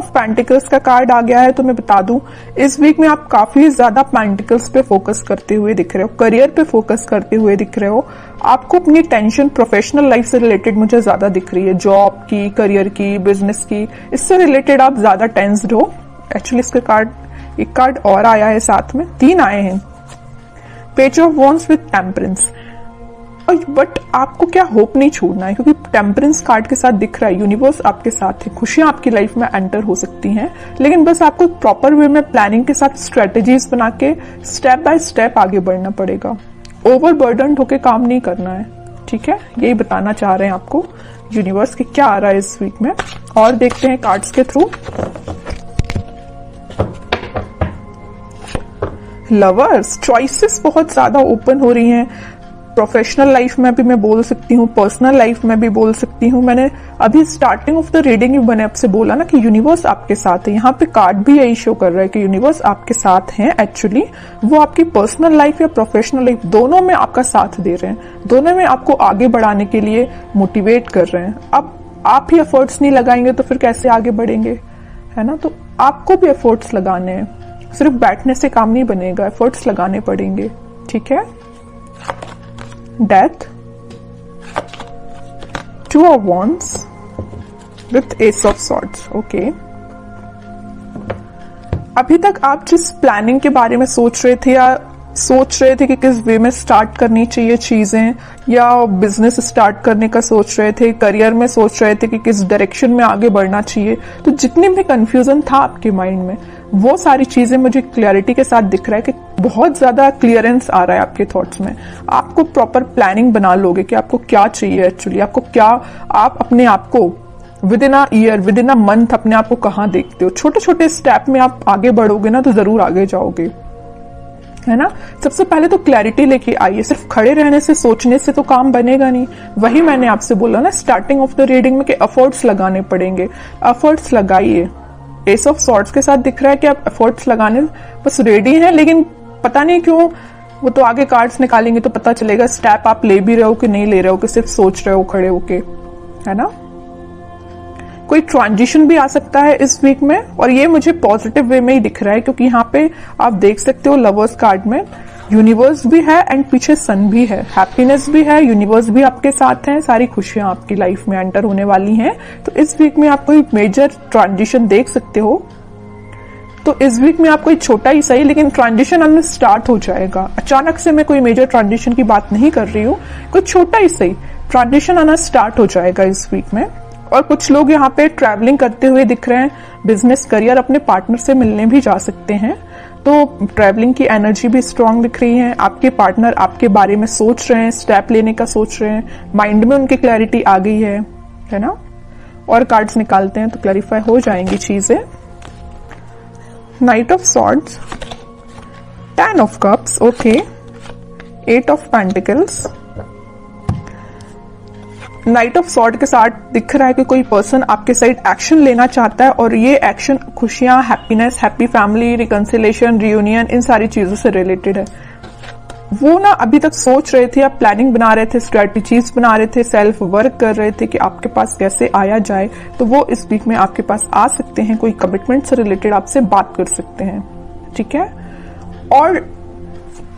Of pentacles का card आ गया है। तो मैं बता दूं, इस वीक में आप काफी ज्यादा पेंटिकल्स पे फोकस करते हुए दिख रहे हो, करियर पे फोकस करते हुए दिख रहे हो। आपको अपनी टेंशन प्रोफेशनल लाइफ से रिलेटेड मुझे ज्यादा दिख रही है, जॉब की, करियर की, बिजनेस की, इससे रिलेटेड आप ज्यादा टेंस्ड हो। एक्चुअली इसके कार्ड, एक कार्ड और आया है साथ में, 3 आए हैं, page of wands with temperance. But आपको क्या होप नहीं छोड़ना है, क्योंकि टेम्परेंस कार्ड के साथ दिख रहा है यूनिवर्स आपके साथ है, खुशियां आपकी लाइफ में एंटर हो सकती हैं, लेकिन बस आपको प्रॉपर वे में प्लानिंग के साथ स्ट्रेटेजीज बना के स्टेप बाय स्टेप आगे बढ़ना पड़ेगा। ओवरबर्डन्ड होके काम नहीं करना है, ठीक है। यही बताना चाह रहे हैं आपको यूनिवर्स की क्या आ रहा है इस वीक में। और देखते हैं कार्ड्स के थ्रू। लवर्स, चॉइसेस बहुत ज्यादा ओपन हो रही हैं। प्रोफेशनल लाइफ में भी मैं बोल सकती हूँ, पर्सनल लाइफ में भी बोल सकती हूँ। मैंने अभी स्टार्टिंग ऑफ द रीडिंग में मैंने आपसे बोला ना कि यूनिवर्स आपके साथ है। यहाँ पे कार्ड भी यही शो कर रहा है कि यूनिवर्स आपके साथ हैं। एक्चुअली वो आपकी पर्सनल लाइफ या प्रोफेशनल लाइफ दोनों में आपका साथ दे रहे हैं, दोनों में आपको आगे बढ़ाने के लिए मोटिवेट कर रहे हैं। अब आप ही एफर्ट्स नहीं लगाएंगे तो फिर कैसे आगे बढ़ेंगे, है ना। तो आपको भी एफर्ट्स लगाने हैं, सिर्फ बैठने से काम नहीं बनेगा, एफर्ट्स लगाने पड़ेंगे, ठीक है। Death, 2 of wands with ace of swords, okay. अभी तक आप जिस प्लानिंग के बारे में सोच रहे थे, या सोच रहे थे कि किस वे में स्टार्ट करनी चाहिए चीजें, या बिजनेस स्टार्ट करने का सोच रहे थे, करियर में सोच रहे थे कि किस डायरेक्शन में आगे बढ़ना चाहिए, तो जितने भी कंफ्यूजन था आपके माइंड में, वो सारी चीजें मुझे क्लियरिटी के साथ दिख रहा है कि बहुत ज्यादा क्लियरेंस आ रहा है आपके थॉट्स में। आपको प्रॉपर प्लानिंग बना लोगे कि आपको क्या चाहिए एक्चुअली, आपको क्या, आप अपने आप को with in a year, with in a month अपने आप को कहाँ देखते हो। छोटे छोटे स्टेप में आप आगे बढ़ोगे ना तो जरूर आगे जाओगे, है ना। सबसे पहले तो क्लैरिटी लेके आइए, सिर्फ खड़े रहने से, सोचने से तो काम बनेगा नहीं। वही मैंने आपसे बोला ना स्टार्टिंग ऑफ द रीडिंग में कि एफर्ट्स लगाने पड़ेंगे, एफर्ट्स लगाइए। एस ऑफ सॉर्ड्स के साथ दिख रहा है कि आप एफर्ट्स लगाने बस रेडी हैं, लेकिन पता नहीं क्यों, वो तो आगे कार्ड्स निकालेंगे तो पता चलेगा स्टेप आप ले भी रहे हो कि नहीं ले रहे हो, कि सिर्फ सोच रहे हो खड़े होके, है ना। कोई ट्रांजिशन भी आ सकता है इस वीक में, और ये मुझे पॉजिटिव वे में ही दिख रहा है, क्योंकि यहाँ पे आप देख सकते हो लवर्स कार्ड में यूनिवर्स भी है एंड पीछे सन भी है, हैप्पीनेस भी है, यूनिवर्स भी आपके साथ है, सारी खुशियां आपकी लाइफ में एंटर होने वाली हैं। तो इस वीक में आप कोई मेजर ट्रांजिशन देख सकते हो। तो इस वीक में आप कोई छोटा ही सही, लेकिन ट्रांजिशन आना स्टार्ट हो जाएगा। अचानक से मैं कोई मेजर ट्रांजिशन की बात नहीं कर रही हूँ, कोई छोटा ही सही ट्रांजिशन आना स्टार्ट हो जाएगा इस वीक में। और कुछ लोग यहाँ पे ट्रैवलिंग करते हुए दिख रहे हैं, बिजनेस करियर, अपने पार्टनर से मिलने भी जा सकते हैं, तो ट्रैवलिंग की एनर्जी भी स्ट्रांग दिख रही है। आपके पार्टनर आपके बारे में सोच रहे हैं, स्टेप लेने का सोच रहे हैं, माइंड में उनकी क्लैरिटी आ गई है ना। और कार्ड्स निकालते हैं तो क्लैरिफाई हो जाएंगी चीजें। Night of swords, 10 of cups, okay, 8 of pentacles. Night of sword के साथ दिख रहा है कि कोई पर्सन आपके साइड एक्शन लेना चाहता है, और ये एक्शन खुशियां, happiness, happy family, reconciliation, reunion, इन सारी चीजों से रिलेटेड है। वो ना अभी तक सोच रहे थे, आप प्लानिंग बना रहे थे, स्ट्रेटेजीज बना रहे थे, सेल्फ वर्क कर रहे थे कि आपके पास कैसे आया जाए, तो वो इस वीक में आपके पास आ सकते हैं, कोई कमिटमेंट से रिलेटेड आपसे बात कर सकते हैं, ठीक है। और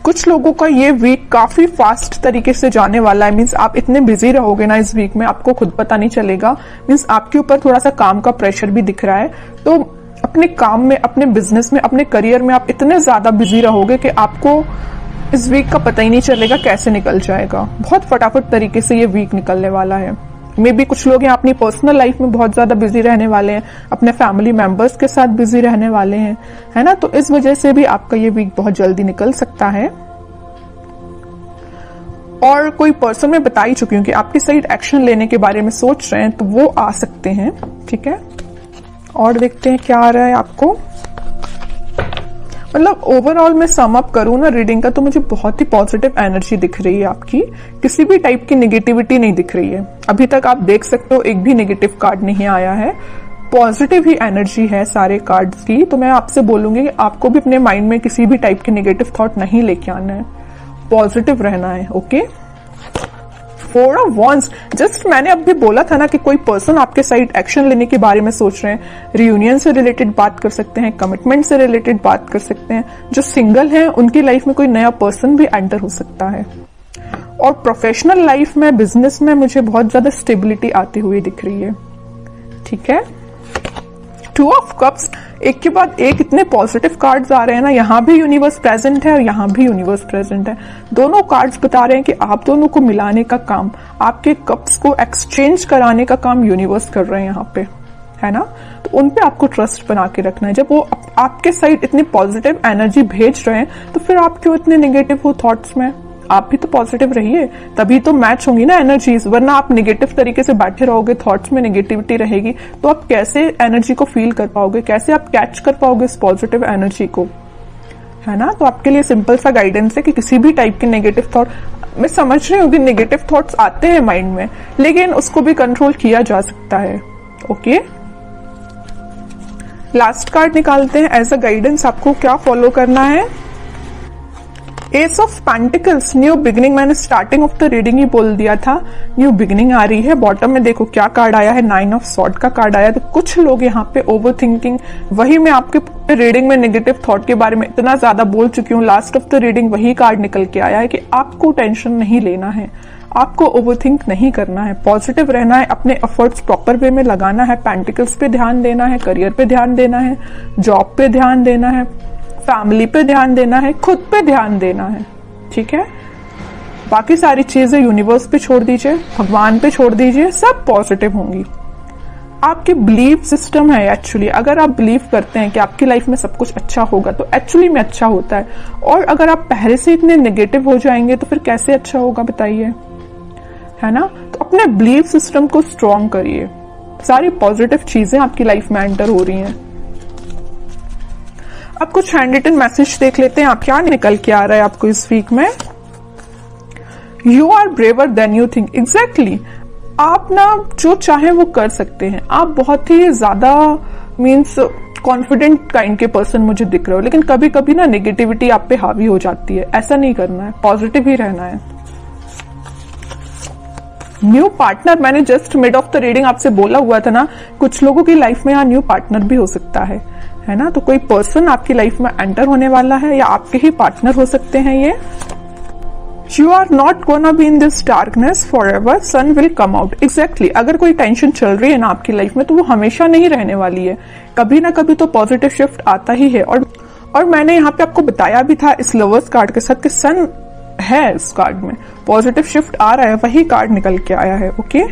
कुछ लोगों का ये वीक काफी फास्ट तरीके से जाने वाला है, मीन्स आप इतने बिजी रहोगे ना इस वीक में, आपको खुद पता नहीं चलेगा। मीन्स आपके ऊपर थोड़ा सा काम का प्रेशर भी दिख रहा है, तो अपने काम में, अपने बिजनेस में, अपने करियर में आप इतने ज्यादा बिजी रहोगे कि आपको इस वीक का पता ही नहीं चलेगा कैसे निकल जाएगा। बहुत फटाफट तरीके से ये वीक निकलने वाला है। मे बी कुछ लोग यहाँ अपनी पर्सनल लाइफ में बहुत ज्यादा बिजी रहने वाले हैं, अपने फैमिली मेंबर्स के साथ बिजी रहने वाले हैं, है ना। तो इस वजह से भी आपका ये वीक बहुत जल्दी निकल सकता है। और कोई पर्सन मैं बता ही चुकी हूँ कि आपकी साइड एक्शन लेने के बारे में सोच रहे हैं, तो वो आ सकते हैं, ठीक है। और देखते हैं क्या आ रहा है आपको। मतलब ओवरऑल मैं सम अप करूं ना रीडिंग का, तो मुझे बहुत ही पॉजिटिव एनर्जी दिख रही है आपकी, किसी भी टाइप की नेगेटिविटी नहीं दिख रही है। अभी तक आप देख सकते हो एक भी नेगेटिव कार्ड नहीं आया है, पॉजिटिव ही एनर्जी है सारे कार्ड्स की। तो मैं आपसे बोलूंगी कि आपको भी अपने माइंड में किसी भी टाइप के नेगेटिव थॉट नहीं लेके आना है, पॉजिटिव रहना है, ओके। 4 ऑफ वॉन्ड्स, जस्ट मैंने अभी बोला था ना कि कोई पर्सन आपके साइड एक्शन लेने के बारे में सोच रहे हैं। रियूनियन से रिलेटेड बात कर सकते हैं, कमिटमेंट से रिलेटेड बात कर सकते हैं। जो सिंगल हैं उनकी लाइफ में कोई नया पर्सन भी एंटर हो सकता है। और प्रोफेशनल लाइफ में, बिजनेस में मुझे बहुत ज्यादा स्टेबिलिटी आती हुई दिख रही है। ठीक है, 2 ऑफ कप्स, एक के बाद एक इतने पॉजिटिव कार्ड्स आ रहे हैं ना। यहां भी यूनिवर्स प्रेजेंट है और यहां भी यूनिवर्स प्रेजेंट है। दोनों कार्ड्स बता रहे हैं कि आप दोनों को मिलाने का काम, आपके कप्स को एक्सचेंज कराने का काम यूनिवर्स कर रहे हैं यहाँ पे, है ना। तो उन पे आपको ट्रस्ट बना के रखना है। जब वो आपके साइड इतनी पॉजिटिव एनर्जी भेज रहे हैं तो फिर आप क्यों इतने नेगेटिव हो थॉट्स में। आप भी तो पॉजिटिव रहिए, तभी तो मैच होंगी ना एनर्जीज। वरना आप नेगेटिव तरीके से बैठे रहोगे, थॉट्स में नेगेटिविटी रहेगी, तो आप कैसे एनर्जी को फील कर पाओगे, कैसे आप कैच कर पाओगे इस पॉजिटिव एनर्जी को, है ना। तो आपके लिए सिंपल सा गाइडेंस है कि किसी भी टाइप के नेगेटिव थॉट, मैं समझ रही हूँ कि नेगेटिव थॉट्स आते हैं माइंड में, लेकिन उसको भी कंट्रोल किया जा सकता है। ओके, लास्ट कार्ड निकालते हैं एज अ गाइडेंस, आपको क्या फॉलो करना है। S of pentacles, new beginning. मैंने स्टार्टिंग ऑफ द रीडिंग ही बोल दिया था न्यू बिगिनिंग आ रही है। बॉटम में देखो क्या कार्ड आया है, 9 ऑफ सॉर्ड का कार्ड आया। तो कुछ लोग यहाँ पे ओवर थिंकिंग, वही मैं आपके रीडिंग में नेगेटिव थॉट के बारे में इतना ज्यादा बोल चुकी हूँ, लास्ट ऑफ द रीडिंग वही कार्ड निकल के आया है कि आपको टेंशन नहीं लेना है, आपको ओवरथिंक नहीं करना है, पॉजिटिव रहना है, अपने एफर्ट्स प्रॉपर वे में लगाना है, पेंटिकल्स पे ध्यान देना है, करियर पे ध्यान देना है, जॉब पे ध्यान देना है, फैमिली पे ध्यान देना है, खुद पे ध्यान देना है। ठीक है, बाकी सारी चीजें यूनिवर्स पे छोड़ दीजिए, भगवान पे छोड़ दीजिए, सब पॉजिटिव होंगी। आपकी बिलीफ सिस्टम है एक्चुअली, अगर आप बिलीव करते हैं कि आपकी लाइफ में सब कुछ अच्छा होगा तो एक्चुअली में अच्छा होता है। और अगर आप पहले से इतने नेगेटिव हो जाएंगे तो फिर कैसे अच्छा होगा बताइए, है ना। तो अपने बिलीफ सिस्टम को स्ट्रॉन्ग करिए, सारी पॉजिटिव चीजें आपकी लाइफ में एंटर हो रही हैं। अब कुछ हैंड रिटन मैसेज देख लेते हैं, आप क्या निकल के आ रहा है आपको इस वीक में। You are braver than you think. Exactly, आप ना जो चाहे वो कर सकते हैं। आप बहुत ही ज्यादा मीन्स कॉन्फिडेंट काइंड के पर्सन मुझे दिख रहे हो, लेकिन कभी कभी ना नेगेटिविटी आप पे हावी हो जाती है। ऐसा नहीं करना है, पॉजिटिव ही रहना है। न्यू पार्टनर, मैंने just mid of the reading आपसे बोला हुआ था ना, कुछ लोगों की लाइफ में यहाँ न्यू पार्टनर भी हो सकता है ना। तो कोई पर्सन आपकी लाइफ में एंटर होने वाला है या आपके ही पार्टनर हो सकते हैं ये। You are not gonna be in this darkness forever, sun will come out. Exactly, अगर कोई टेंशन चल रही है ना आपकी लाइफ में तो वो हमेशा नहीं रहने वाली है, कभी ना कभी तो पॉजिटिव शिफ्ट आता ही है। और मैंने यहाँ पे आपको बताया भी था इस लवर्स कार्ड के साथ कि सन है इस कार्ड में, पॉजिटिव शिफ्ट आ रहा है, वही कार्ड निकल के आया है। ओके,